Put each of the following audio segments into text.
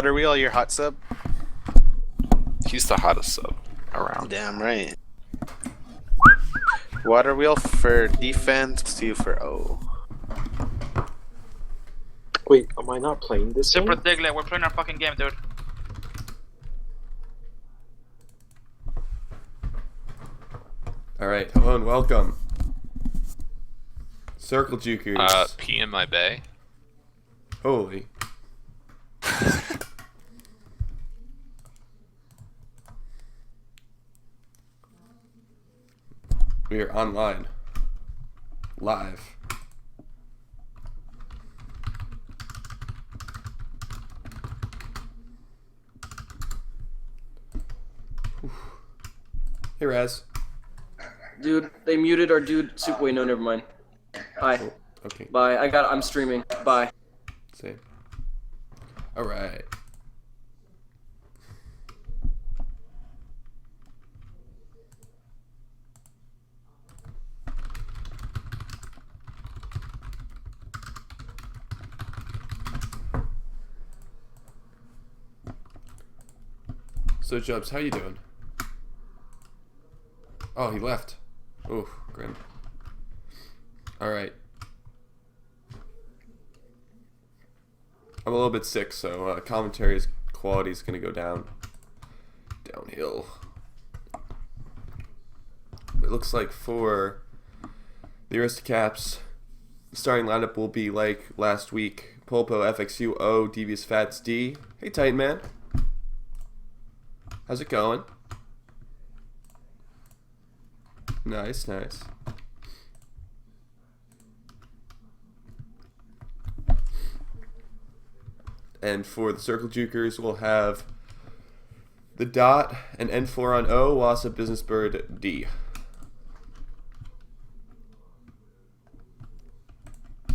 Water Wheel your hot sub? He's the hottest sub around. Damn right. Water Wheel for defense, 2 for O. Wait, am I not playing this Super game? Diglett, we're playing our fucking game, dude. Alright, hello and welcome. CircleJukers. Pee in my bay. Holy. We are online. Live. Hey Raz. Dude, they muted our dude. Super. Wait, no, never mind. Hi. Oh, okay. Bye. I'm streaming. Bye. Same. Alright. So Jubs, how you doing? Oh, he left. Oof, grim. Alright. I'm a little bit sick, so commentary's quality is going to go downhill. It looks like for the Aristocaps, the starting lineup will be like last week. Polpo, FXU, O, Devious Fats, D. Hey, Titan Man. How's it going? Nice, nice. And for the CircleJukers, we'll have the Dot and N4 on O, Wassa, Business Bird, D.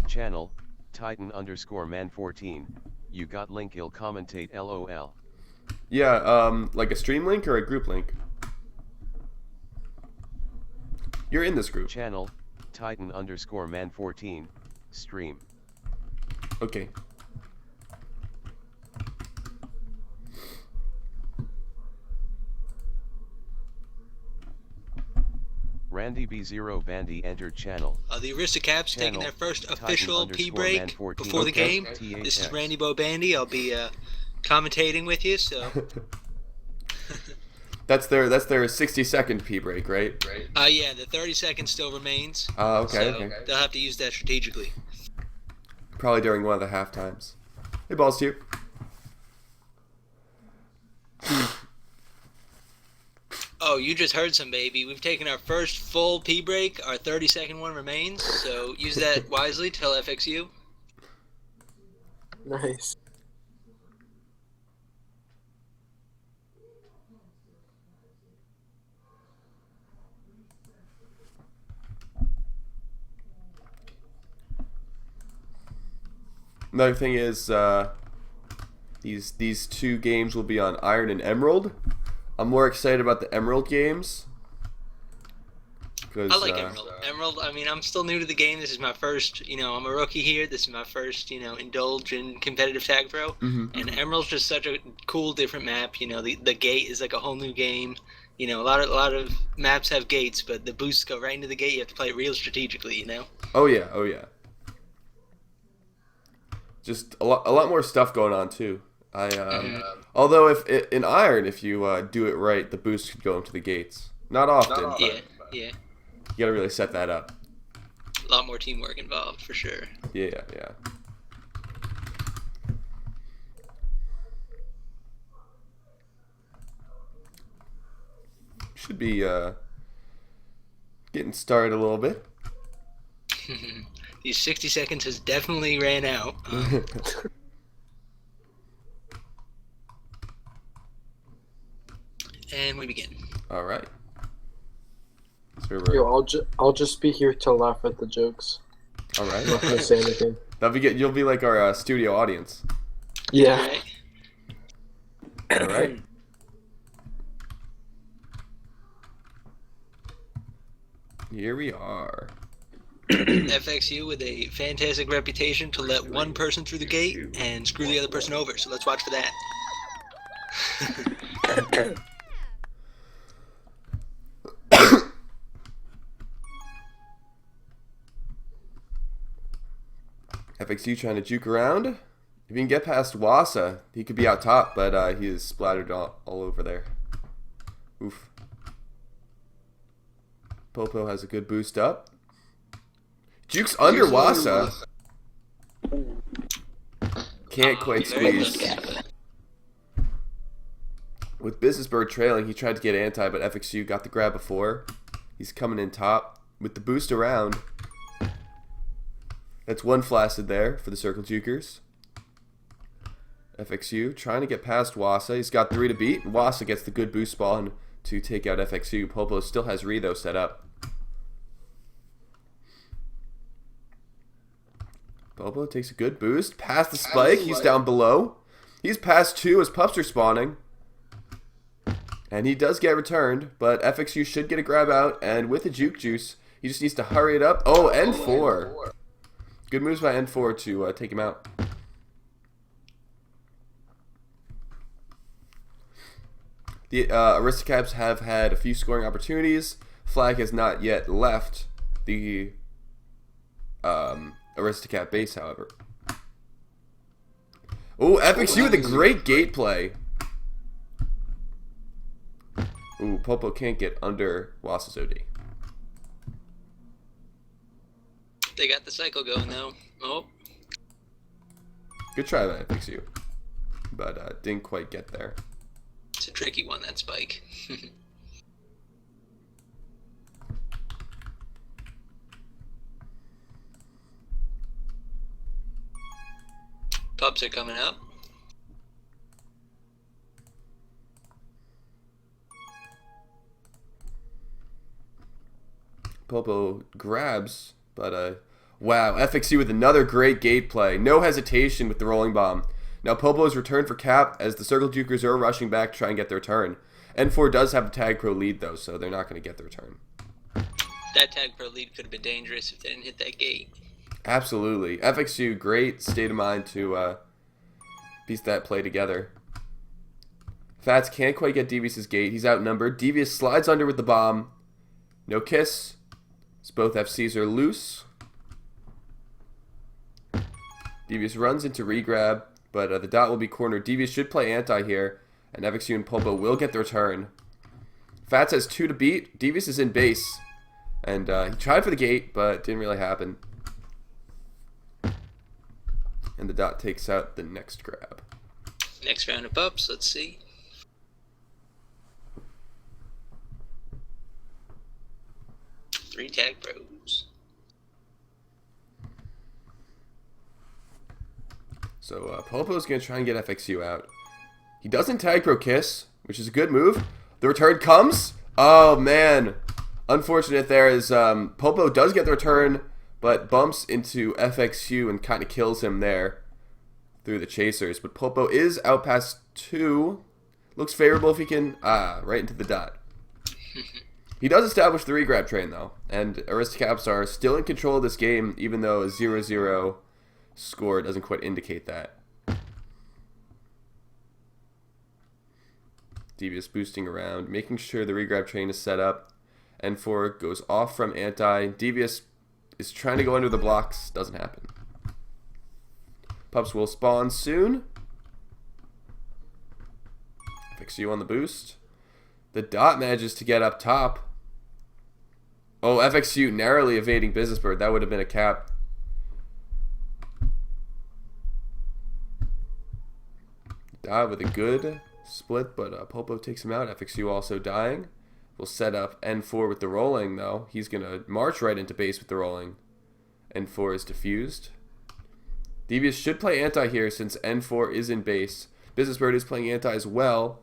Channel, Titan_man14. You got link, he'll commentate LOL. Yeah, like a stream link or a group link? You're in this group. Channel, Titan_man14, stream. Okay. Randy B0 Bandy entered channel. The Aristocaps taking their first official pee break before the game. This is Randy Bo Bandy. I'll be commentating with you, so. That's their 60-second pee break, right? Yeah, the 30 seconds still remains. Okay, so okay. They'll have to use that strategically. Probably during one of the half times. Hey, Balls to you. Oh, you just heard some, baby. We've taken our first full pee break. Our 30-second one remains, so use that wisely. Tell FXU. Nice. Another thing is, these two games will be on Iron and Emerald. I'm more excited about the Emerald games. I like Emerald. Emerald, I mean, I'm still new to the game. This is my first, I'm a rookie here. This is my first, indulge in competitive Tag Pro. And Emerald's just such a cool, different map. The gate is like a whole new game. A lot of maps have gates, but the boosts go right into the gate. You have to play it real strategically, Oh yeah, oh yeah. Just a lot more stuff going on too. Although if in Iron, if you do it right, the boost could go into the gates. Not often. But yeah. You gotta really set that up. A lot more teamwork involved, for sure. Yeah. Should be getting started a little bit. These 60 seconds has definitely ran out. And we begin. All right. Yo, I'll just be here to laugh at the jokes. All right. I'm not gonna say anything. That'll be good. You'll be like our studio audience. Yeah. All right. Here we are. FXU with a fantastic reputation to let one person through the gate and screw the other person over. So let's watch for that. FXU trying to juke around. If he can get past Wassa, he could be out top, but he is splattered all over there. Oof. Popo has a good boost up. Juke's under Wassa. Can't quite squeeze. With Business Bird trailing, he tried to get anti, but FXU got the grab before. He's coming in top with the boost around. That's one flaccid there for the CircleJukers. FXU trying to get past Wassa. He's got 3 to beat. Wassa gets the good boost spawn to take out FXU. Popo still has Re though set up. Popo takes a good boost. Past the spike. He's down below. He's past 2 as pups are spawning. And he does get returned, but FXU should get a grab out. And with the juke juice, he just needs to hurry it up. Oh, N4. Good moves by N4 to take him out. The Aristocaps have had a few scoring opportunities. Flag has not yet left the Aristocap base, however. Oh, FXU with a great gate play. Ooh, Popo can't get under Wassa's OD. They got the cycle going though. Oh. Good try by FXU, but didn't quite get there. It's a tricky one, that spike. Pups are coming up. Popo grabs, but wow, FXU with another great gate play. No hesitation with the rolling bomb. Now Popo's return for cap as the CircleJukers are rushing back to try and get their turn. N4 does have the Tag Pro lead though, so they're not going to get their turn. That Tag Pro lead could have been dangerous if they didn't hit that gate. Absolutely. FXU, great state of mind to piece that play together. Fats can't quite get Devious' gate. He's outnumbered. Devious slides under with the bomb. No kiss. So both FCs are loose. Devious runs into regrab, but the dot will be cornered. Devious should play anti here, and FXU and Popo will get their turn. Fats has 2 to beat. Devious is in base, and he tried for the gate, but didn't really happen. And the dot takes out the next grab. Next round of pups, let's see. Three Tag Pros. So Popo's going to try and get FXU out. He doesn't Tag Pro Kiss, which is a good move. The return comes. Oh, man. Unfortunate there is Popo does get the return, but bumps into FXU and kind of kills him there through the chasers. But Popo is out past 2. Looks favorable if he can... right into the dot. He does establish the regrab train, though. And Aristocaps are still in control of this game, even though a 0-0 score doesn't quite indicate that. Devious boosting around, making sure the regrab train is set up. N4 goes off from anti. Devious is trying to go under the blocks. Doesn't happen. Pups will spawn soon. FXU on the boost. The dot manages to get up top. Oh, FXU narrowly evading Business Bird. That would have been a cap. Dot with a good split, but Popo takes him out. FXU also dying. We'll set up N4 with the rolling, though. He's going to march right into base with the rolling. N4 is diffused. Devious should play anti here since N4 is in base. Business Bird is playing anti as well.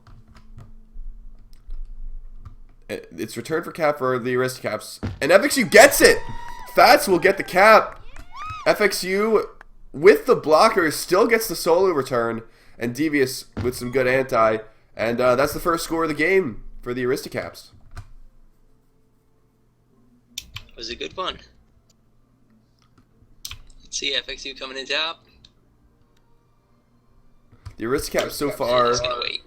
It's return for cap for the Aristocaps. And FXU gets it! Fats will get the cap. FXU, with the blockers, still gets the solo return. And Devious with some good anti. And that's the first score of the game for the Aristocaps. It was a good one. Let's see FXU coming in top. The Aristocaps so far Just gonna wait.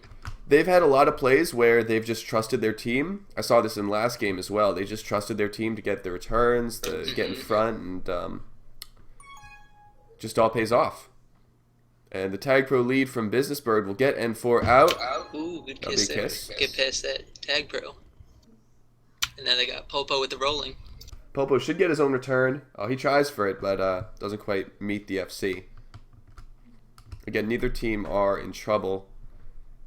they've had a lot of plays where they've just trusted their team. I saw this in last game as well. They just trusted their team to get the returns, to get in front, and just all pays off. And the Tag Pro lead from Business Bird will get N4 out. Ooh, good That'll kiss be a there. kiss. Get past that Tag Pro. And now they got Popo with the rolling. Popo should get his own return. Oh, he tries for it, but doesn't quite meet the FC. Again, neither team are in trouble,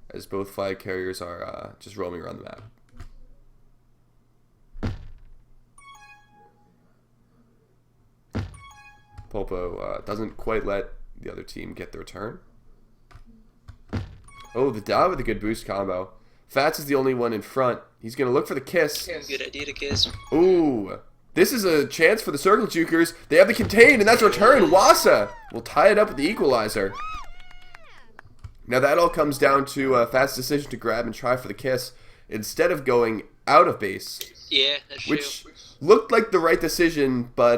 as both flag carriers are just roaming around the map. Popo doesn't quite let the other team get the return. Oh, the dot with a good boost combo. Fats is the only one in front. He's going to look for the kiss. Good idea to kiss. Ooh. This is a chance for the CircleJukers. They have the contain, and that's a return. Wassa will tie it up with the equalizer. Now that all comes down to Fats' decision to grab and try for the kiss instead of going out of base. Yeah, that's true. Which looked like the right decision, but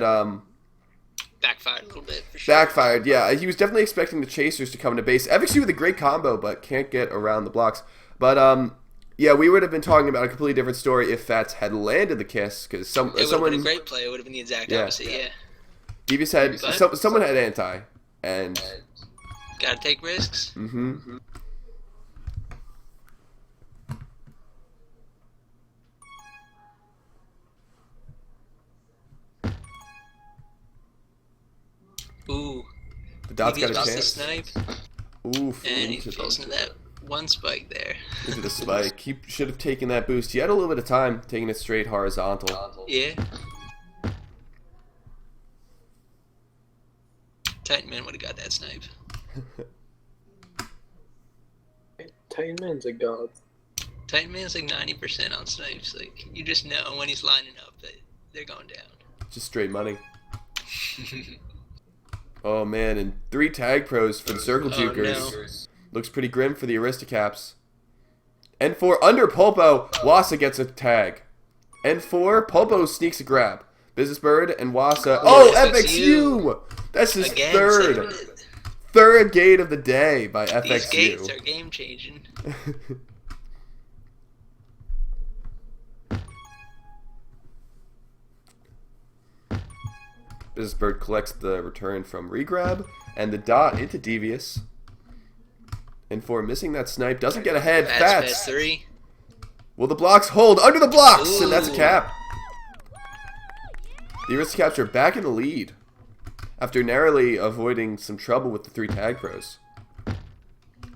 Backfired a little bit, for sure. backfired. Yeah, he was definitely expecting the chasers to come into base. FXU with a great combo, but can't get around the blocks. But yeah, we would have been talking about a completely different story if Fats had landed the kiss, because It would have someone been a great play. It would have been the exact Yeah. opposite, yeah. Devious had someone had anti, and Gotta take risks. Ooh. the dot's got a Lost the chance. snipe, Oof, and he into falls into that one spike there. the spike. He should have taken that boost. He had a little bit of time taking it straight horizontal. Yeah. Titan Man would have got that snipe. Titan Man's a god. Titan Man's like 90% on snipes. Like, you just know when he's lining up that they're going down. Just straight money. Oh man, and 3 tag pros for the CircleJukers. no. Looks pretty grim for the Aristocaps. N4 under Pulpo. Wassa gets a tag. N4, Pulpo sneaks a grab. Business Bird and Wassa. Oh, FXU! That's his Again, third. saving it. Third gate of the day by FXU. These gates are game changing. Business Bird collects the return from regrab and the dot into Devious. And for missing that snipe, doesn't get ahead. Fats Fats. 3. Will the blocks hold? Under the blocks! And that's a Ooh. cap. The Aristocaps are back in the lead after narrowly avoiding some trouble with the 3 tag pros.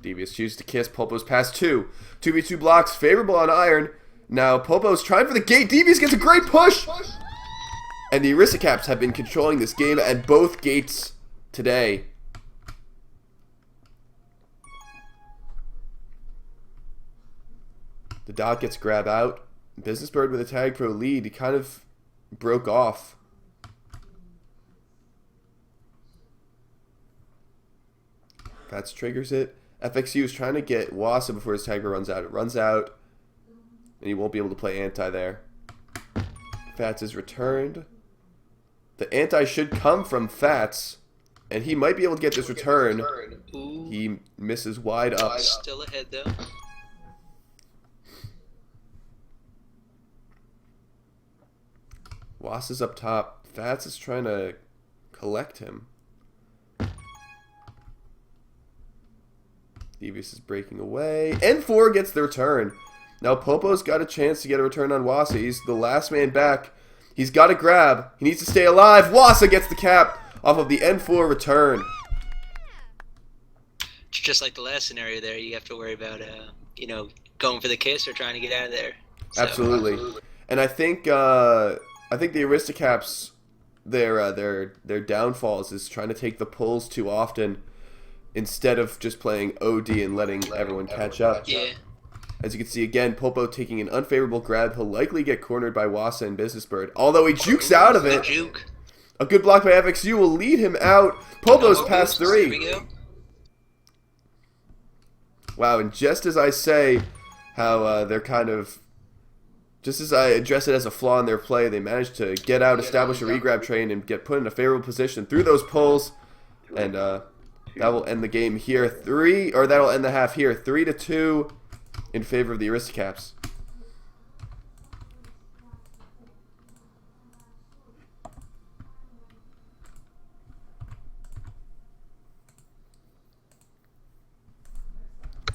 Devious chooses to kiss. Pulpo's pass 2. 2v2 blocks favorable on Iron. Now Pulpo's trying for the gate. Devious gets a great push! And the Aristocaps have been controlling this game at both gates today. The dot gets grab out. Business Bird with a tag pro lead. He kind of broke off. Fats triggers it. FXU is trying to get Wassa before his tag pro runs out. It runs out. And he won't be able to play anti there. Fats is returned. The anti should come from Fats. And he might be able to get this return. Ooh. He misses wide up. Still ahead, though. Wass is up top. Fats is trying to collect him. Devious is breaking away. N4 gets the return. Now Popo's got a chance to get a return on Wassa. He's the last man back. He's got to grab. He needs to stay alive. Wassa gets the cap off of the N4 return. Just like the last scenario there, you have to worry about, you know, going for the kiss or trying to get out of there. So, Absolutely. And I think the Aristocaps, their downfalls is trying to take the pulls too often instead of just playing OD and letting everyone catch up. Yeah. As you can see again, Popo taking an unfavorable grab. He'll likely get cornered by Wassa and Business Bird. Although he jukes out of The it. juke. A good block by FXU will lead him out. Popo's past There 3. we go. Wow, and just as I say how they're kind of... Just as I address it as a flaw in their play, they managed to get out, establish a regrab train, and get put in a favorable position through those pulls. And that will end the game here. That'll end the half here. 3-2. in favor of the Aristocaps.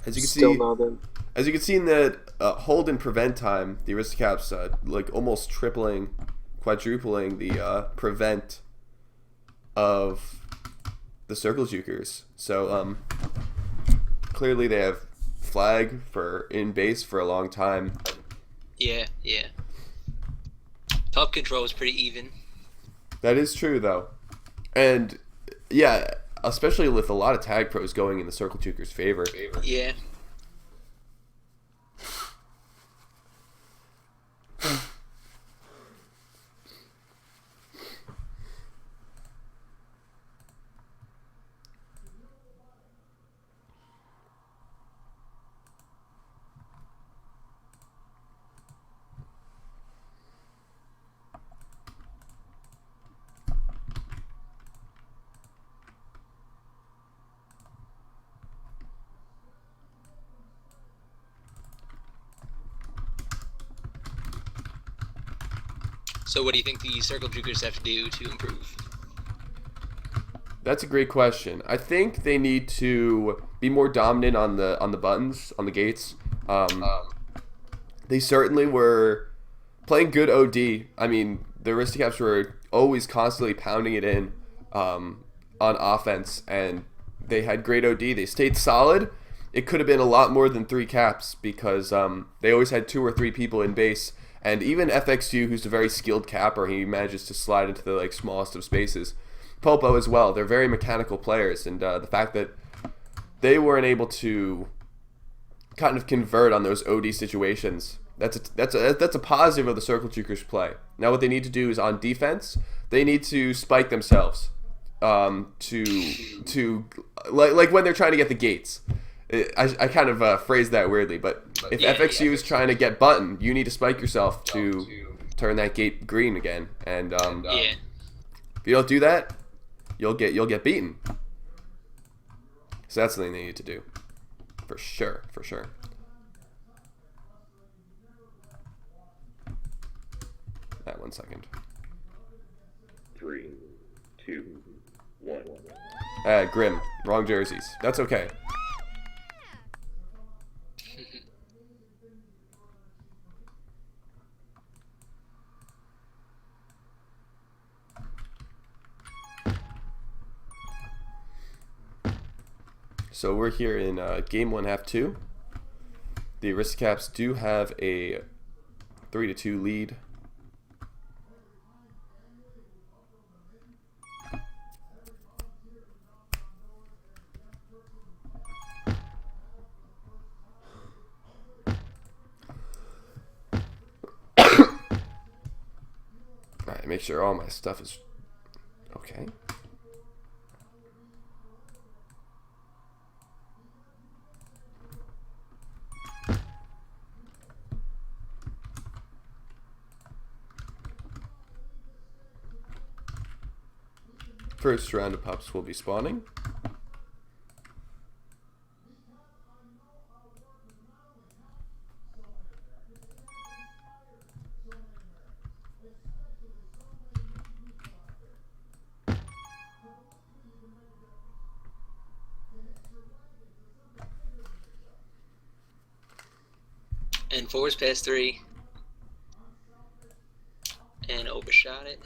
As you can Still see, not in. as you can see in the hold and prevent time, the Aristocaps like almost tripling, quadrupling the prevent of the CircleJukers. So clearly they have flag for in base for a long time. Yeah. Top control is pretty even. That is true though, and yeah, especially with a lot of tag pros going in the CircleJukers' favor. Yeah. So what do you think the CircleJukers have to do to improve? That's a great question. I think they need to be more dominant on the buttons, on the gates. They certainly were playing good OD. I mean, the Aristocaps were always constantly pounding it in on offense, and they had great OD. They stayed solid. It could have been a lot more than 3 caps because they always had 2 or 3 people in base. And even FXU, who's a very skilled capper, he manages to slide into the like smallest of spaces. Popo as well. They're very mechanical players, and the fact that they weren't able to kind of convert on those OD situations, that's a positive of the CircleJukers play. Now what they need to do is on defense, they need to spike themselves to like when they're trying to get the gates. I kind of phrased that weirdly, but if FXU is trying to get button, you need to spike yourself to turn that gate green again. And if you don't do that, you'll get beaten. So that's something they need to do, for sure. That 1 second. 3, 2, 1. Grim, wrong jerseys. That's okay. So we're here in game 1, half 2. The Aristocaps do have a 3-2 lead. Alright, make sure all my stuff is okay. First round of pups will be spawning. And forwards past 3. And overshot it.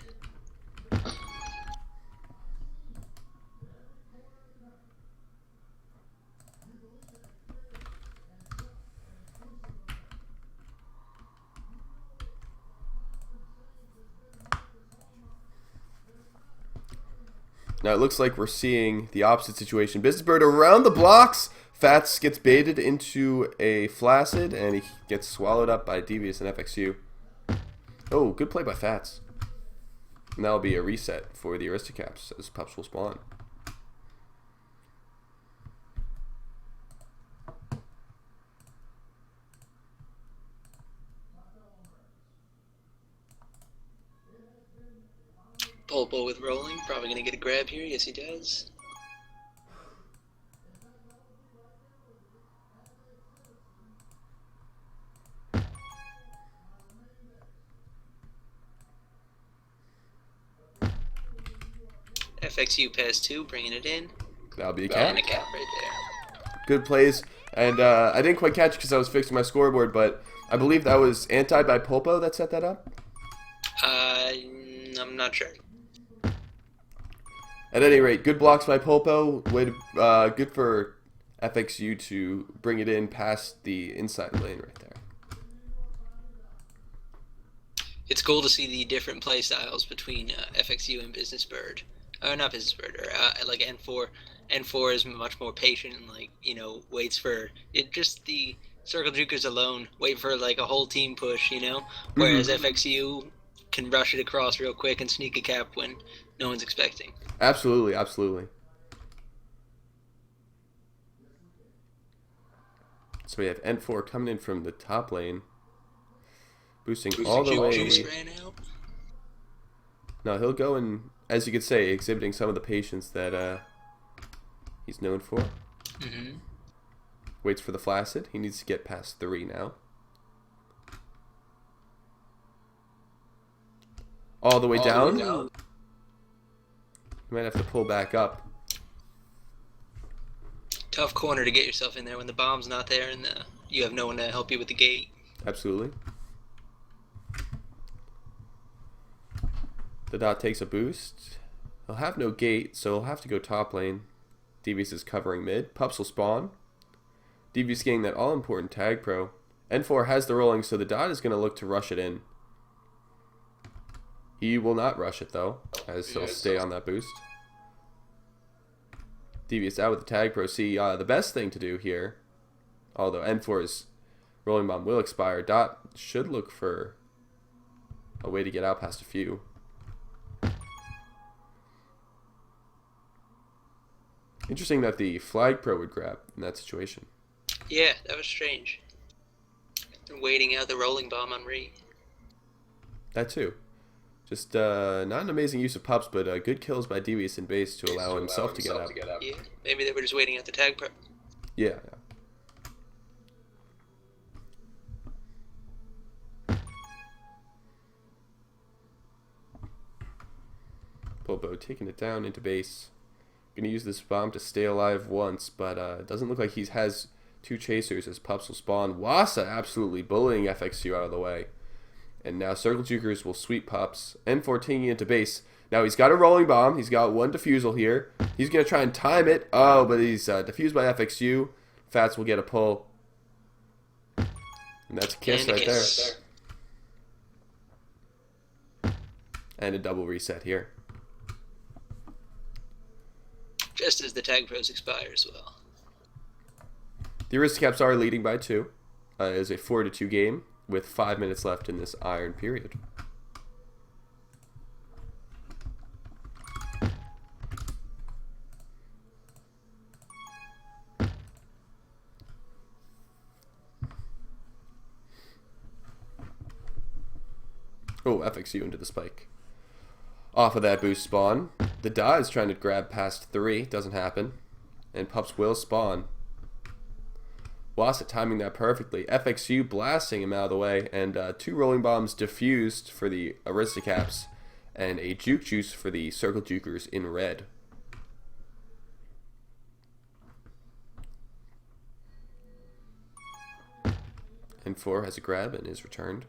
Now it looks like we're seeing the opposite situation. Business Bird around the blocks. Fats gets baited into a Flaccid, and he gets swallowed up by Devious and FXU. Oh, good play by Fats. And that'll be a reset for the Aristocaps as pups will spawn. Polpo with rolling, probably gonna get a grab here. Yes, he does. FXU pass 2, bringing it in. That'll be a cap. And a cap right there. Good plays. And I didn't quite catch because I was fixing my scoreboard, but I believe that was anti by Pulpo that set that up. I'm not sure. At any rate, good blocks by Pulpo. Good for FXU to bring it in past the inside lane right there. It's cool to see the different play styles between FXU and Business Bird. Not Business Bird, or like N4. N4 is much more patient and, like, you know, waits for it. Just the CircleJukers alone wait for like a whole team push, you know. Whereas FXU can rush it across real quick and sneak a cap when no one's expecting. Absolutely, absolutely. So we have N4 coming in from the top lane, boosting all the way. Juice ran out. No, he'll go and, as you could say, exhibiting some of the patience that he's known for. Waits for the flaccid. He needs to get past 3 now. All the way down. You might have to pull back up. Tough corner to get yourself in there when the bomb's not there and you have no one to help you with the gate. Absolutely. The dot takes a boost. He'll have no gate, so he'll have to go top lane. Devious is covering mid. Pups will spawn. Devious getting that all-important tag pro. N4 has the rolling, so the dot is going to look to rush it in. He will not rush it, though, as he'll stay on that boost. Devious out with the tag pro. See, the best thing to do here, although N4's rolling bomb will expire, dot should look for a way to get out past a few. Interesting that the flag pro would grab in that situation. Yeah, that was strange. Waiting out the rolling bomb on Ree. That too. Just not an amazing use of pups, but good kills by Devious in base to allow himself to get out. Yeah, maybe they were just waiting at the tag pro. Yeah. Pulpo taking it down into base. Gonna use this bomb to stay alive once, but it doesn't look like he has 2 chasers as pups will spawn. Wassa absolutely bullying FXU out of the way. And now CircleJukers will sweep pups. N4 taking into base. Now he's got a rolling bomb. He's got 1 defusal here. He's going to try and time it. Oh, but he's diffused by FXU. Fats will get a pull. And that's a kiss right there. And a double reset here. Just as the tag pros expire as well. The Aristocaps are leading by 2. It is a 4-2 game with 5 minutes left in this iron period. Oh, FXU into the spike. Off of that boost spawn. The die is trying to grab past 3. Doesn't happen. And pups will spawn. Wassa timing that perfectly. FXU blasting him out of the way. And 2 rolling bombs diffused for the Aristocaps. And a juke juice for the CircleJukers in red. N4 has a grab and is returned.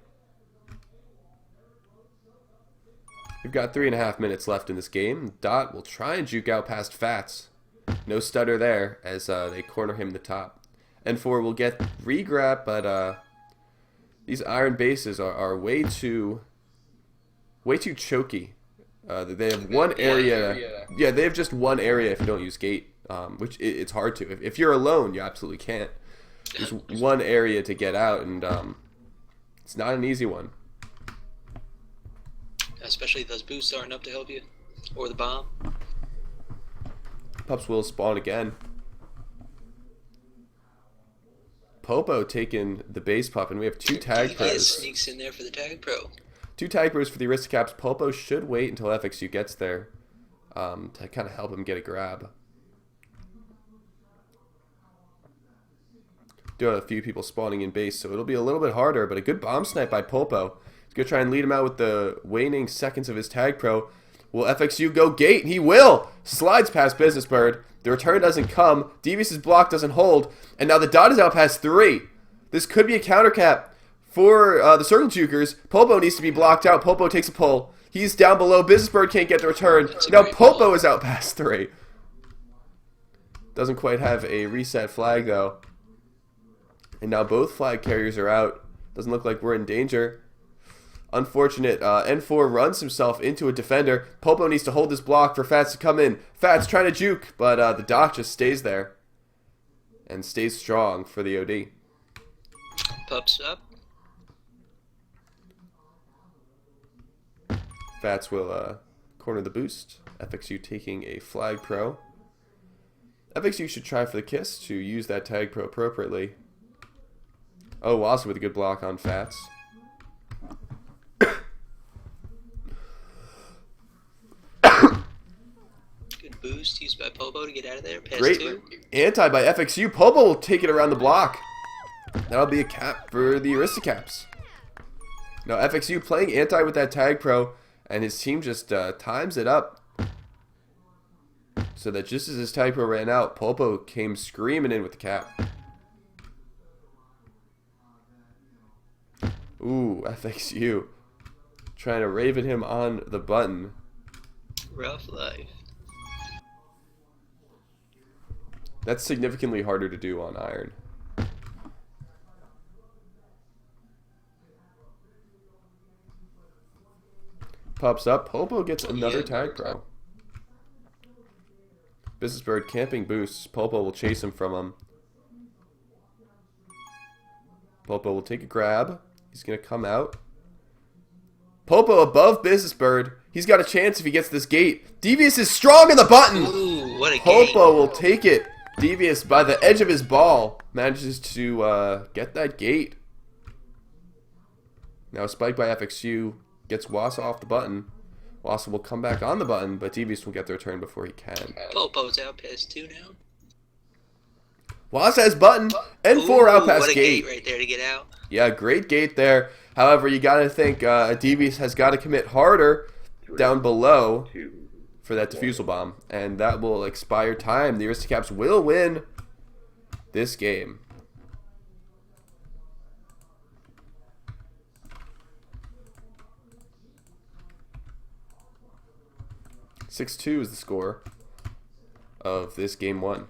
We've got 3.5 minutes left in this game. Dot will try and juke out past Fats. No stutter there as they corner him the top. N4 will get re-grab, but these iron bases are way too choky. They have one area. Yeah, they have just one area if you don't use gate, which it's hard to. If you're alone, you absolutely can't. There's one area to get out, and it's not an easy one. Especially if those boosts aren't up to help you. Or the bomb. Pups will spawn again. Popo taking the base pup, and we have 2 tag pros. Sneaks in there for the tag pro. 2 tag pros for the Aristocaps. Popo should wait until FXU gets there to kind of help him get a grab. Do have a few people spawning in base, so it'll be a little bit harder, but a good bomb snipe by Popo. He's going to try and lead him out with the waning seconds of his tag pro. Will FXU go gate? He will! Slides past Business Bird. The return doesn't come. Devious's block doesn't hold. And now the dot is out past 3. This could be a counter cap for the CircleJukers. Popo needs to be blocked out. Popo takes a pull. He's down below. Business Bird can't get the return. Now Popo is out past 3. Doesn't quite have a reset flag though. And now both flag carriers are out. Doesn't look like we're in danger. Unfortunate. N4 runs himself into a defender. Popo needs to hold this block for Fats to come in. Fats trying to juke, but the dock just stays there. And stays strong for the OD. Pups up. Fats will corner the boost. FXU taking a flag pro. FXU should try for the kiss to use that tag pro appropriately. Oh, also with a good block on Fats. Good boost used by Popo to get out of there. Pass Great 2. anti by FXU. Popo will take it around the block. That'll be a cap for the Aristocaps. Now FXU playing anti with that tag pro, and his team just times it up. So that just as his tag pro ran out, Popo came screaming in with the cap. Ooh, FXU. Trying to Raven him on the button. Rough life. That's significantly harder to do on iron. Pops up. Popo gets another tag pro. Business Bird camping boosts. Popo will chase him from him. Popo will take a grab. He's going to come out. Popo above Business Bird. He's got a chance if he gets this gate. Devious is strong in the button. Ooh, what a Popo will take it. Devious, by the edge of his ball, manages to get that gate. Now spiked by FXU. Gets Wassa off the button. Wassa will come back on the button, but Devious will get the return before he can. Popo's out past 2 now. Wassa has button. N4 out past what a gate. gate right there to get out. Yeah, great gate there. However, you got to think Devious has got to commit harder down below for that defusal bomb. And that will expire time. The Aristocaps will win this game. (6-2) is the score of this game 1.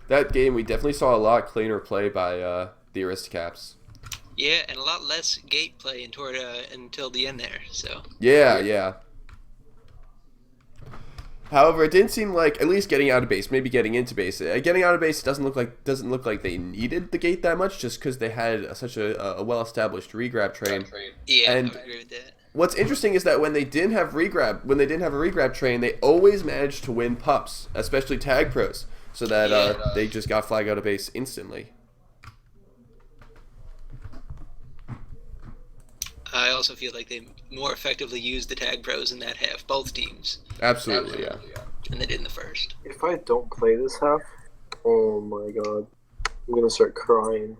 That game, we definitely saw a lot cleaner play by the Aristocaps. Yeah, and a lot less gate play until the end there. So. Yeah. However, it didn't seem like, at least getting out of base, maybe getting into base. Getting out of base doesn't look like they needed the gate that much, just because they had such a well-established regrab train. Yeah, and I would agree with that. What's interesting is that when they didn't have a regrab train, they always managed to win pups, especially tag pros, so that they just got flag out of base instantly. I also feel like they more effectively used the tag pros in that half, both teams. Absolutely, yeah. Than they did in the first. If I don't play this half, oh my god, I'm gonna start crying.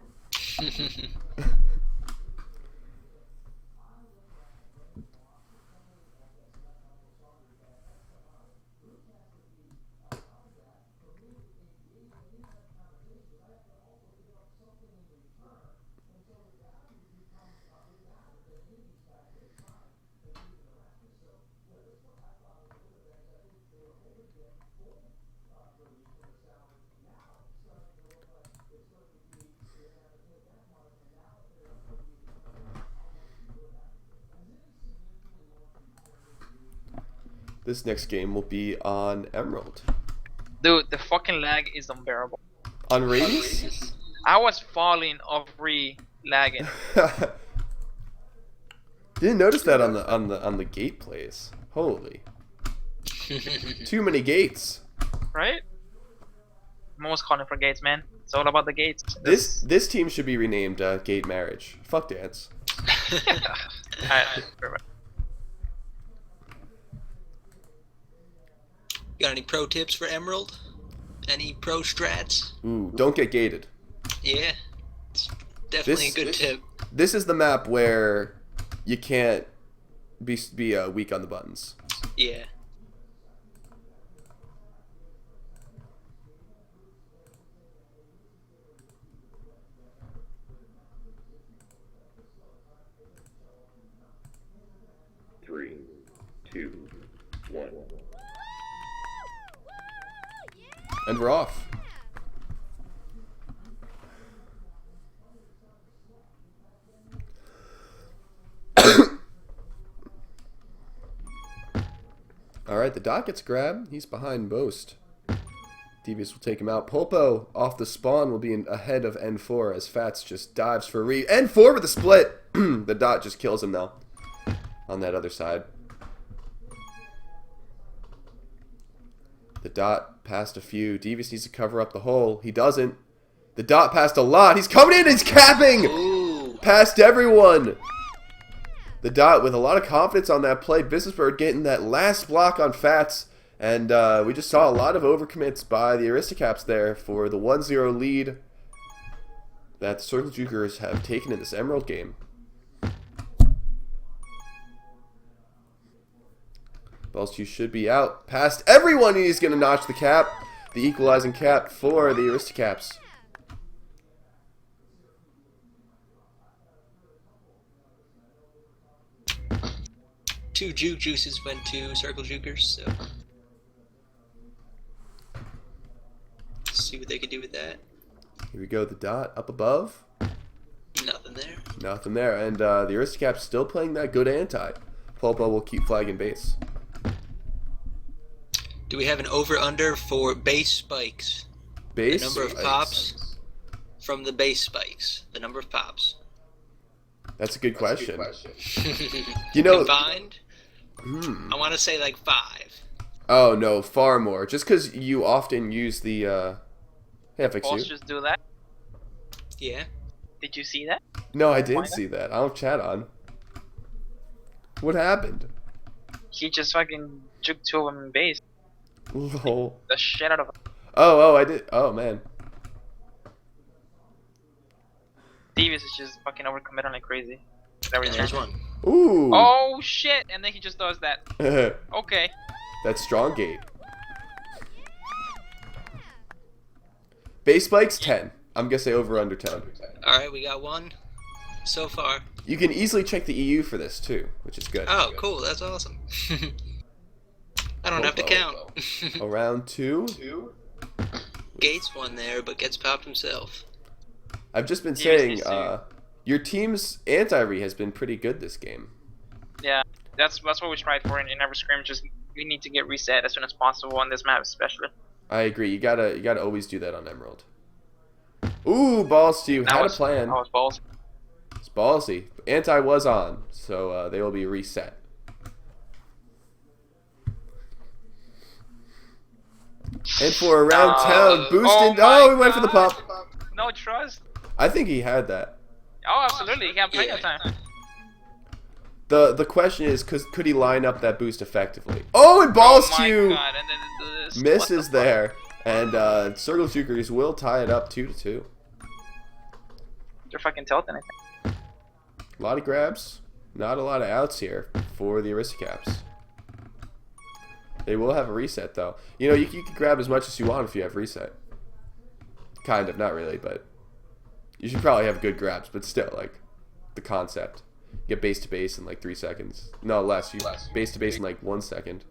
This next game will be on Emerald. Dude, the fucking lag is unbearable. On Radius? I was falling off lagging. Didn't notice that on the gate plays. Holy. Too many gates. Right? I'm always calling for gates, man. It's all about the gates. This team should be renamed Gate Marriage. Fuck dance. Alright, perfect. Got any pro tips for Emerald? Any pro strats? Ooh, don't get gated. Yeah, it's definitely a good tip. This is the map where you can't be weak on the buttons. Yeah. Three, two, one. And we're off. Alright, the dot gets grabbed. He's behind Boast. Devious will take him out. Pulpo off the spawn will be ahead of N4 as Fats just dives for a re. N4 with the split! The dot just kills him though. On that other side. The dot passed a few. Devious needs to cover up the hole. He doesn't. The dot passed a lot. He's coming in! He's capping! Ooh. Past everyone! The dot with a lot of confidence on that play. Businessbird getting that last block on Fats. And we just saw a lot of overcommits by the Aristocaps there for the 1-0 lead that the CircleJukers have taken in this Emerald game. Balls 2 should be out. Past everyone, he's going to notch the cap. The equalizing cap for the Aristocaps. Two juke juices went to CircleJukers, so let's see what they can do with that. Here we go, the dot up above. Nothing there. Nothing there. And the Aristocaps still playing that good anti. Pulpo will keep flagging base. Do we have an over-under for base spikes? Base The number of spikes. pops from the base spikes. The number of pops. That's a good question. You know, Combined? I want to say like 5. oh no, far more. Just because you often use the hey, Balls FXU. just do that. Yeah. Did you see that? No, I did see that. I don't chat on. What happened? He just fucking juked 2 of them in base. Lol. The shit out of him. Oh, I did. Oh man. Davis is just fucking overcommitting like crazy. Everything. There's one. Ooh. Oh shit! And then he just does that. Okay. That's strong gate. Base spikes 10. I'm gonna say over under 10. Alright, we got one so far. You can easily check the EU for this too, which is good. Oh, cool. That's awesome. I don't have to count. Around 2. Gates won there, but gets popped himself. I've just been Yes, saying, yes, your team's anti-re has been pretty good this game. Yeah, that's what we tried for in every scrimmage. Just we need to get reset as soon as possible on this map, especially. I agree. You gotta always do that on Emerald. Ooh, balls to you. Had a plan. That was balls. It's ballsy. Anti was on, so they will be reset. And for around town, boosted. Oh, he went for the pop. No trust. I think he had that. Oh, absolutely. He had plenty of time. The question is, could he line up that boost effectively? Oh, and balls Oh to my you. god, and then this, Misses there, and CircleJukers will tie it up 2-2. They're fucking tilting, I think. A lot of grabs, not a lot of outs here for the Aristocaps. They will have a reset though. You know, you can grab as much as you want if you have reset. Kind of, not really, but you should probably have good grabs. But still, like the concept, you get base to base in like 3 seconds. No, less. You base to base in like 1 second.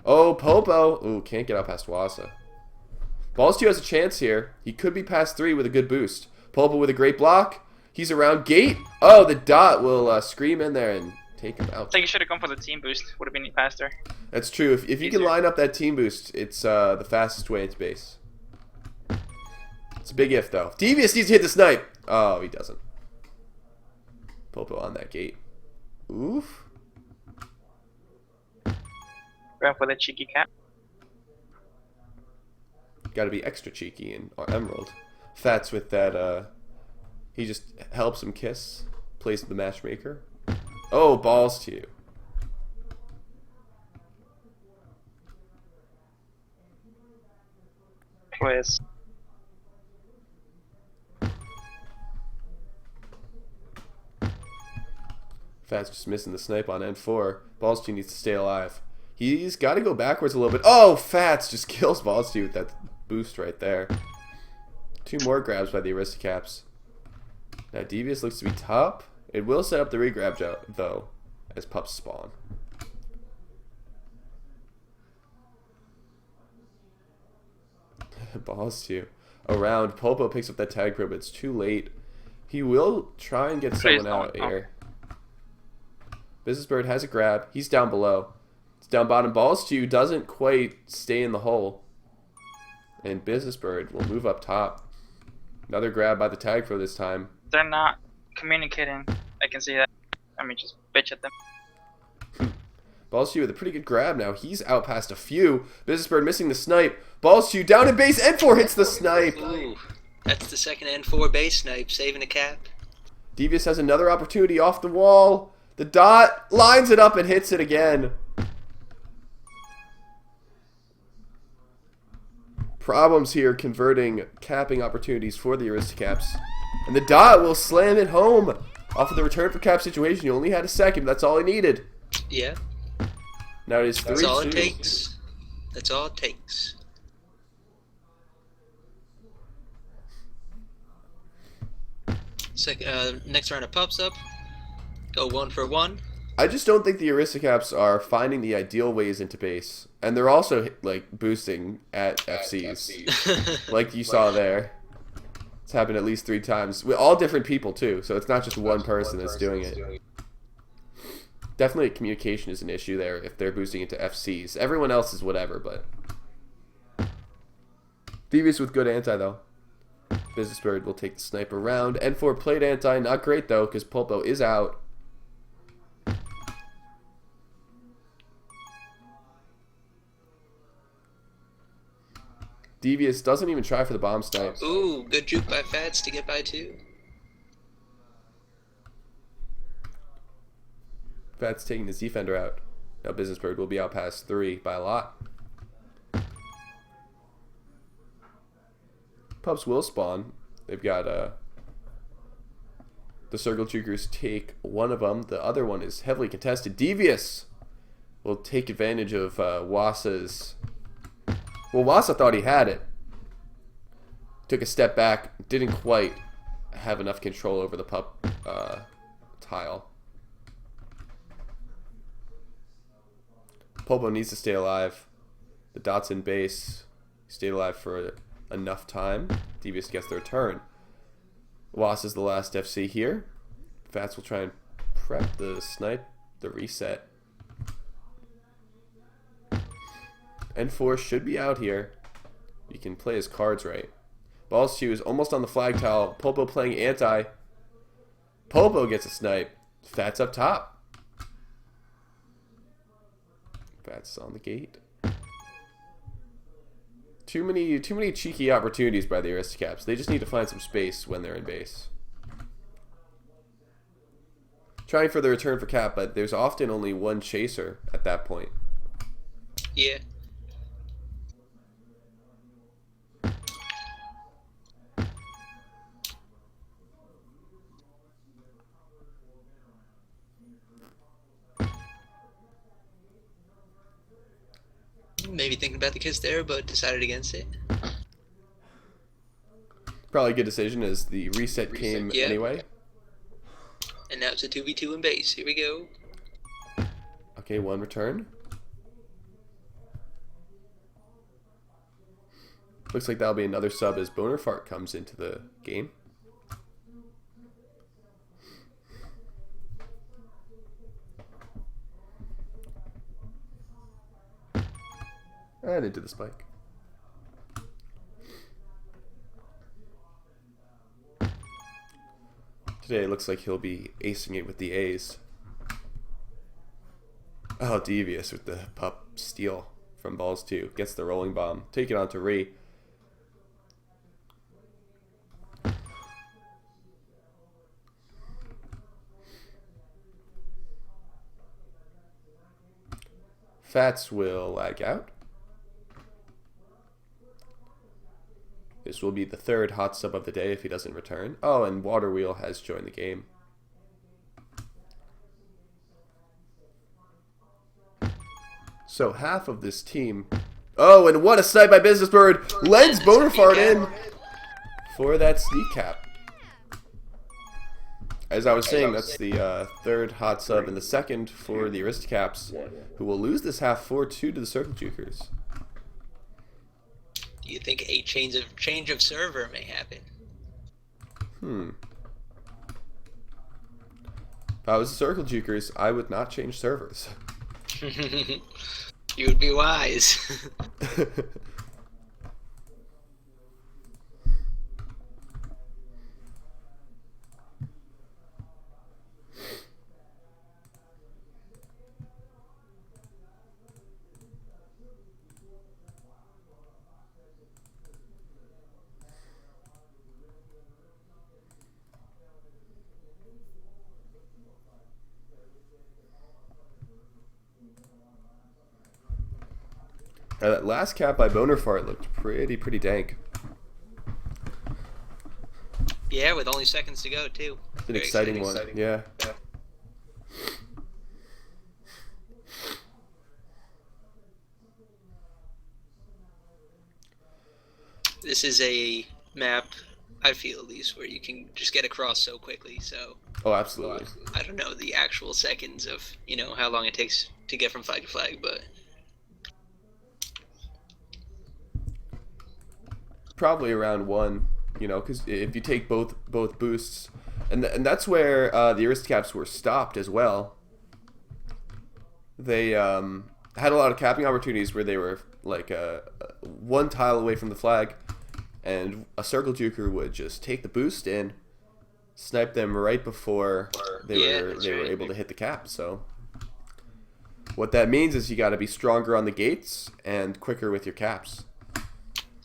Oh, Popo. Ooh, can't get out past Wasa. Balls 2 has a chance here. He could be past 3 with a good boost. Popo with a great block. He's around gate. Oh, the dot will scream in there and take him out. I think you should have gone for the team boost. Would have been faster. That's true. If you can line up that team boost, it's the fastest way into base. It's a big if, though. Devious needs to hit the snipe. Oh, he doesn't. Popo on that gate. Oof. Going for the cheeky cap. Got to be extra cheeky in Emerald. Fats with that, he just helps him kiss. Plays the matchmaker. Oh, balls to you. quiz. Fat's just missing the snipe on N4. Balls2 needs to stay alive. He's got to go backwards a little bit. Oh, Fats just kills Balls2 with that boost right there. 2 more grabs by the Aristocaps. Now Devious looks to be top. It will set up the regrab though, as pups spawn. Balls2 around. Popo picks up that tag pro, but it's too late. He will try and get someone out here. Business Bird has a grab. He's down below. It's down bottom. Balls2 doesn't quite stay in the hole. And Business Bird will move up top. Another grab by the tag pro this time. They're not communicating. I can see that. I mean, just bitch at them. Balls2 with a pretty good grab now. He's out past a few. Business Bird missing the snipe. Balls2 down in base. N4 hits the snipe. Ooh, that's the second N4 base snipe, saving a cap. Devious has another opportunity off the wall. The dot lines it up and hits it again. Problems here converting capping opportunities for the Aristocaps. And the dot will slam it home. Off of the return for cap situation. You only had a second. That's all he needed. Yeah. Now it is 3-2. That's all it takes. That's all it takes. Next round of pups up. Go 1 for 1. I just don't think the Aristocaps are finding the ideal ways into base. And they're also like boosting at FCs. Like you saw there. It's happened at least 3 times. With all different people too. So it's not just one person that's doing it. Definitely communication is an issue there if they're boosting into FCs. Everyone else is whatever, but Devious with good anti though. Business Bird will take the sniper round. N4 played anti, not great though, because Pulpo is out. Devious doesn't even try for the bomb snipe. Ooh, good juke by Fats to get by 2. Fats taking his defender out. Now Business Bird will be out past 3 by a lot. Pups will spawn. They've got the CircleJukers take one of them. The other one is heavily contested. Devious will take advantage of Wasa's. Well, Wasa thought he had it. Took a step back. Didn't quite have enough control over the pup tile. Popo needs to stay alive. The dot's in base. He stayed alive for enough time. Devious gets the return. Was is the last FC here. Fats will try and prep the snipe, the reset. N4 should be out here. He can play his cards right. Balls2 is almost on the flag tile. Popo playing anti. Popo gets a snipe. Fats up top. Fats on the gate. Too many cheeky opportunities by the Aristocaps. They just need to find some space when they're in base. Trying for the return for cap, but there's often only one chaser at that point. Yeah. Maybe thinking about the kiss there, but decided against it. Probably a good decision as the reset came anyway. And now it's a 2v2 in base. Here we go. Okay, 1 return. Looks like that'll be another sub as Boner Fart comes into the game. And into the spike. Today it looks like he'll be acing it with the A's. Oh, Devious with the pup steal from Balls2. Gets the rolling bomb. Take it on to Ree. Fats will lag out. This will be the third hot sub of the day if he doesn't return. Oh, and Water Wheel has joined the game. So half of this team... Oh, and what a snipe by Business Bird! Lens Bonafart in for that sneak cap. As I was saying, that's the third hot sub and the second for the Aristocaps, who will lose this half 4-2 to the CircleJukers. Do you think a change of server may happen? If I was the CircleJukers, I would not change servers. You would be wise. That last cap by Bonafart looked pretty dank. Yeah, with only seconds to go too. It's an exciting one. Yeah. This is a map, I feel at least, where you can just get across so quickly. So Oh, absolutely. I don't know the actual seconds of how long it takes to get from flag to flag, but Probably around 1, because if you take both boosts, and that's where the Aristocaps were stopped as well. They had a lot of capping opportunities where they were like one tile away from the flag, and a CircleJuker would just take the boost in, snipe them right before they were able to hit the cap. So what that means is you got to be stronger on the gates and quicker with your caps.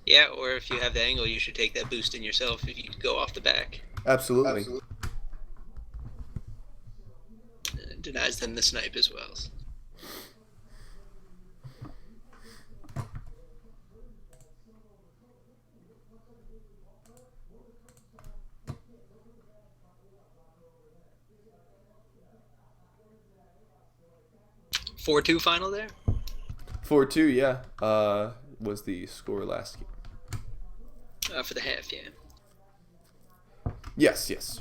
yeah, or if you have the angle, you should take that boost in yourself if you go off the back. Absolutely. Denies them the snipe as well. Four 2 final there? 4-2, yeah, was the score last game. For the half, yeah. Yes.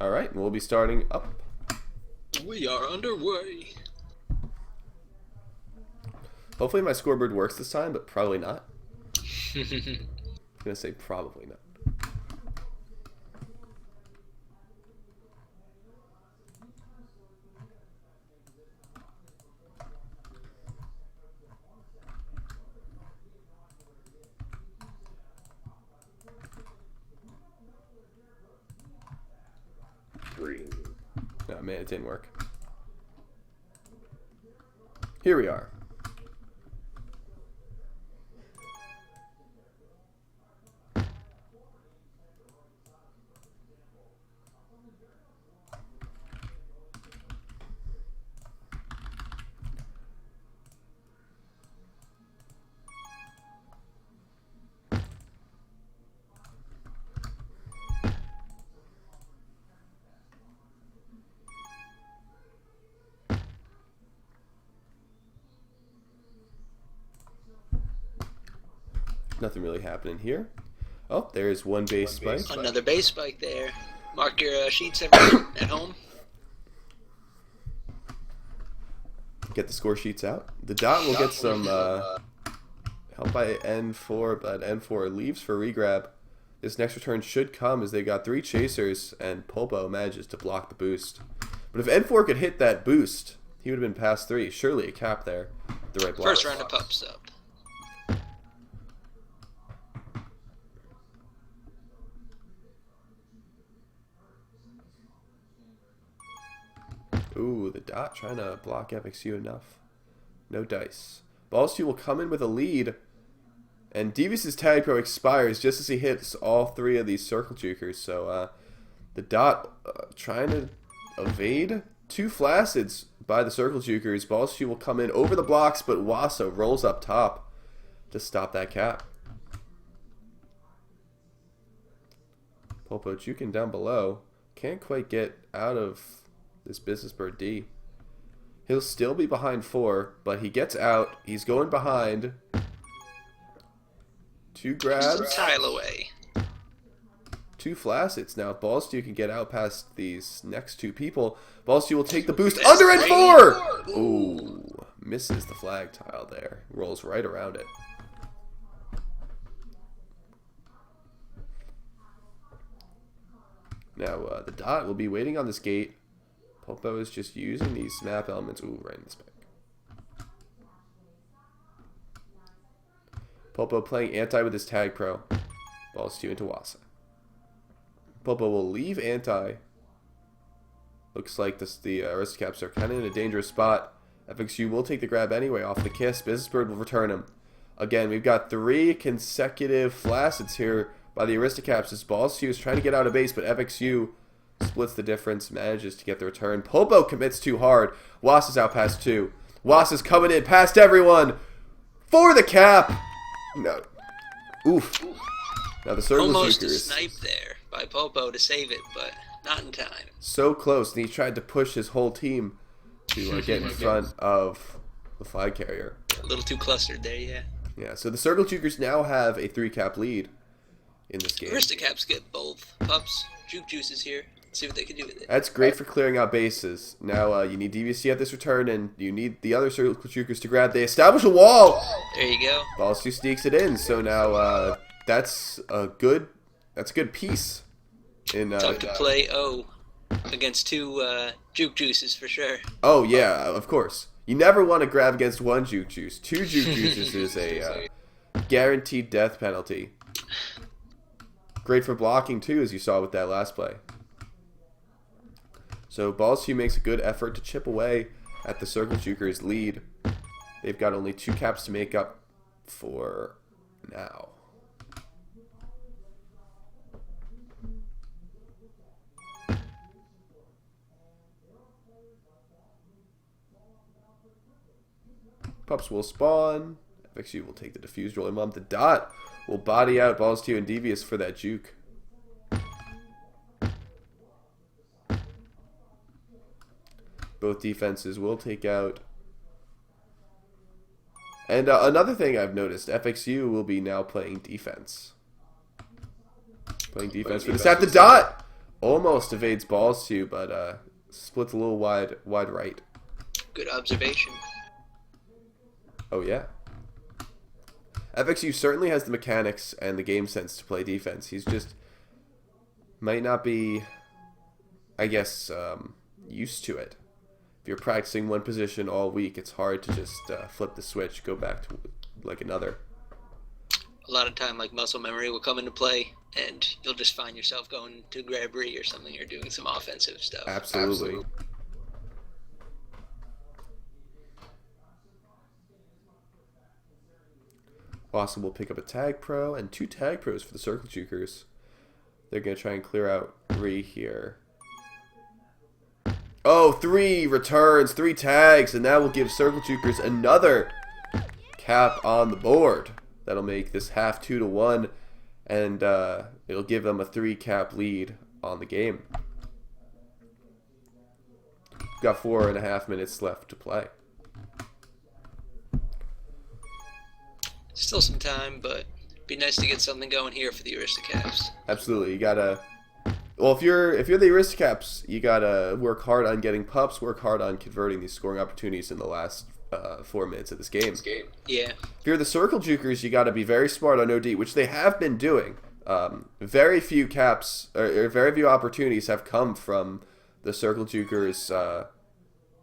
All right, we'll be starting up. We are underway. Hopefully my scoreboard works this time, but probably not. I'm going to say probably not. Oh man, it didn't work. Here we are. Nothing really happening here. Oh, there's one base spike. Another base spike there. Mark your sheets everyone at home. Get the score sheets out. The dot will get some help by N4, but N4 leaves for regrab. This next return should come as they've got 3 chasers, and Pulpo manages to block the boost. But if N4 could hit that boost, he would have been past 3. Surely a cap there. The right block. First round of pups up. Ooh, the dot trying to block FXU enough. No dice. Ballsy will come in with a lead. And Devious' Tag Pro expires just as he hits all 3 of these CircleJukers. So the dot trying to evade 2 Flacids by the CircleJukers. Balls to you will come in over the blocks, but Wassa rolls up top to stop that cap. Popo juking down below. Can't quite get out of this Business Bird D. He'll still be behind 4, but he gets out. He's going behind. 2 grabs. Tile away. 2 Flacids. Now, Balls to you can get out past these next 2 people. Balls to you will take the boost. Under and 4! Ooh. Misses the flag tile there. Rolls right around it. Now, the dot will be waiting on this gate. Popo is just using these map elements. Ooh, right in this back. Popo playing anti with his tag pro. Balls to you into Wassa. Popo will leave anti. Looks like the Aristocaps are kind of in a dangerous spot. FXU will take the grab anyway off the kiss. Business Bird will return him. Again, we've got 3 consecutive Flacids here by the Aristocaps. As Balls to you is trying to get out of base, but FXU splits the difference, manages to get the return. Popo commits too hard. Wassa's out past 2. Wassa's coming in past everyone for the cap. No. Oof. Now the Almost a CircleJukers. snipe there by Popo to save it, but not in time. So close, and he tried to push his whole team to get in front of the flag carrier. A little too clustered there, yeah. Yeah, so the CircleJukers now have a 3-cap lead in this game. Aristocaps get both. Pups, Juke Juices here. Let's see what they can do with it. That's great for clearing out bases. Now you need DVC at this return, and you need the other CircleJukers to grab. They establish a wall. There you go. Balls 2 sneaks it in. So now that's a good piece. Tough to play against 2 Juke Juices for sure. Oh yeah, of course. You never want to grab against 1 Juke Juice. 2 Juke Juices is a guaranteed death penalty. Great for blocking too, as you saw with that last play. So Balls 2 makes a good effort to chip away at the CircleJukers lead. They've got only 2 caps to make up for now. Pups will spawn. FXU will take the defused rolling bomb. The dot will body out Balls 2 and Devious for that juke. Both defenses will take out. And another thing I've noticed, FXU will be now playing defense. Playing defense for the snap. The dot almost evades Balls 2, but splits a little wide right. Good observation. Oh yeah. FXU certainly has the mechanics and the game sense to play defense. He's just might not be, I guess, used to it. If you're practicing one position all week, it's hard to just flip the switch, go back to like another. A lot of time, like muscle memory will come into play, and you'll just find yourself going to grab re or something, or doing some offensive stuff. Absolutely. Awesome will pick up a tag pro and 2 tag pros for the CircleJukers. They're going to try and clear out re here. Oh, 3 returns, 3 tags, and that will give CircleJukers another cap on the board. That'll make this half 2-1, and it'll give them a 3-cap lead on the game. Got 4.5 minutes left to play. Still some time, but it'd be nice to get something going here for the Aristocaps. Absolutely, you gotta. Well, if you're the Aristocaps, you gotta work hard on getting pups, work hard on converting these scoring opportunities in the last 4 minutes of this game. Yeah. If you're the CircleJukers, you gotta be very smart on OD, which they have been doing. Very few caps or very few opportunities have come from the CircleJukers'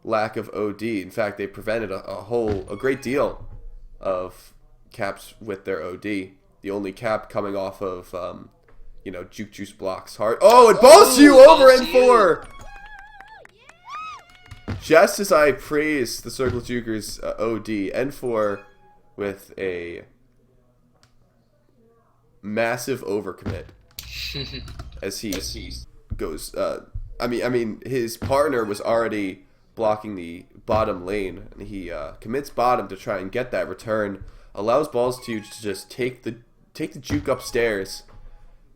lack of OD. In fact, they prevented a great deal of caps with their OD. The only cap coming off of Juke Juice blocks hard. Oh, it balls you over N4! Just as I praise the CircleJukers OD, N4 with a massive overcommit as he goes I mean, his partner was already blocking the bottom lane, and he commits bottom to try and get that return. Allows balls to just take the juke upstairs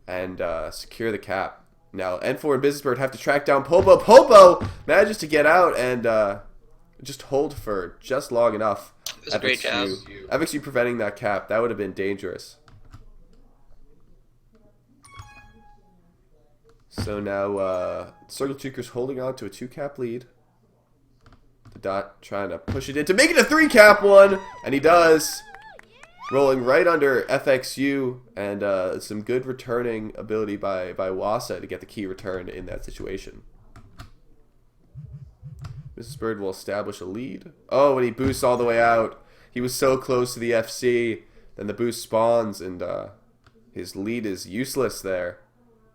and secure the cap. Now N4 and Businessbird have to track down Popo. Popo manages to get out and just hold for just long enough. It was a great job. FXU preventing that cap. That would have been dangerous. So now CircleJukers holding on to a 2-cap lead. The Dot trying to push it in to make it a 3-cap one, and he does. Rolling right under FXU, and some good returning ability by Wasa to get the key return in that situation. Mrs. Bird will establish a lead. Oh, and he boosts all the way out. He was so close to the FC. Then the boost spawns, and his lead is useless there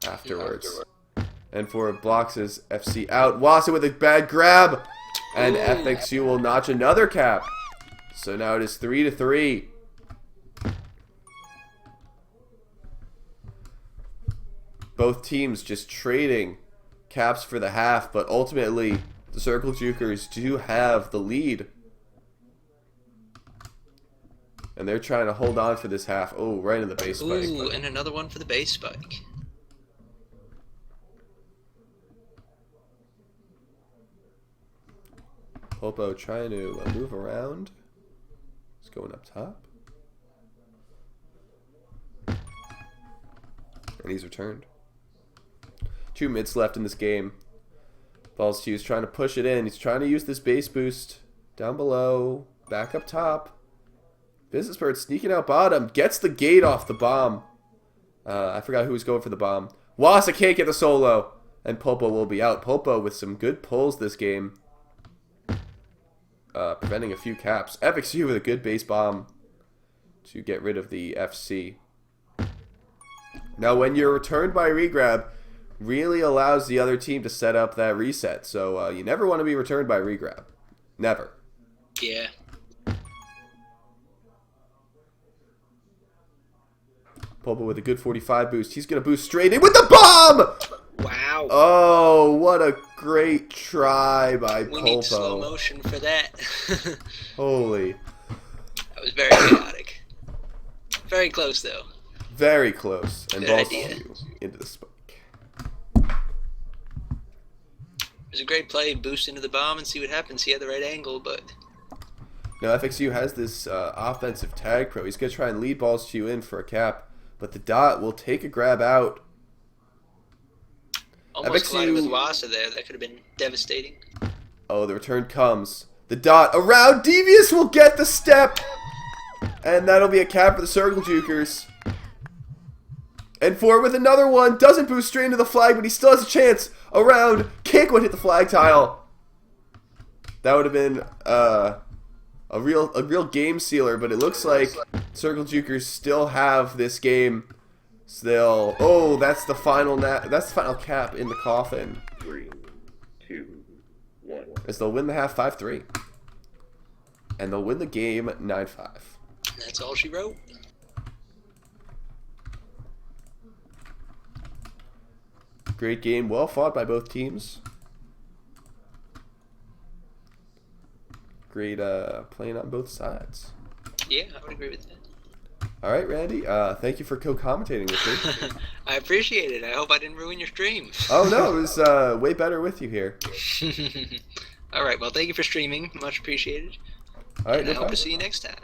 afterwards. N4 blocks his FC out. Wasa with a bad grab, and FXU will notch another cap. So now it is 3-3. Both teams just trading caps for the half, but ultimately the CircleJukers do have the lead. And they're trying to hold on for this half. Oh, right in the base spike. Ooh, and another one for the base spike. Popo trying to move around. He's going up top. And he's returned. 2 minutes left in this game. Balls to use, trying to push it in. He's trying to use this base boost. Down below. Back up top. Business Bird sneaking out bottom. Gets the gate off the bomb. I forgot who was going for the bomb. Wasa can't get the solo. And Popo will be out. Popo with some good pulls this game. Preventing a few caps. FXU with a good base bomb to get rid of the FC. Now when you're returned by regrab, really allows the other team to set up that reset. So you never want to be returned by regrab. Never. Yeah. Popo with a good 45 boost. He's going to boost straight in with the bomb! Wow. Oh, what a great try by Popo. We need slow motion for that. Holy. That was very chaotic. Very close, though. Very close. And Good balls idea. into the spike. It was a great play. Boost into the bomb and see what happens. He had the right angle, but... Now FXU has this offensive tag pro. He's going to try and lead balls to you in for a cap. But the Dot will take a grab out. Almost FXU collided with Wasa there. That could have been devastating. Oh, the return comes. The Dot around. Devious will get the step. And that'll be a cap for the CircleJukers. And 4 with another one. Doesn't boost straight into the flag, but he still has a chance. Around. Can't quite hit the flag tile. That would have been a real game sealer, but it looks like CircleJukers still have this game. Still. Oh, that's the final cap in the coffin. 3, 2, 1. As they'll win the half 5-3. And they'll win the game 9-5. That's all she wrote. Great game, well fought by both teams. Great playing on both sides. Yeah, I would agree with that. All right, Randy. Thank you for co-commentating with me. I appreciate it. I hope I didn't ruin your stream. Oh no, it was way better with you here. All right. Well, thank you for streaming. Much appreciated. All right, And no I hope problem. to see you next time.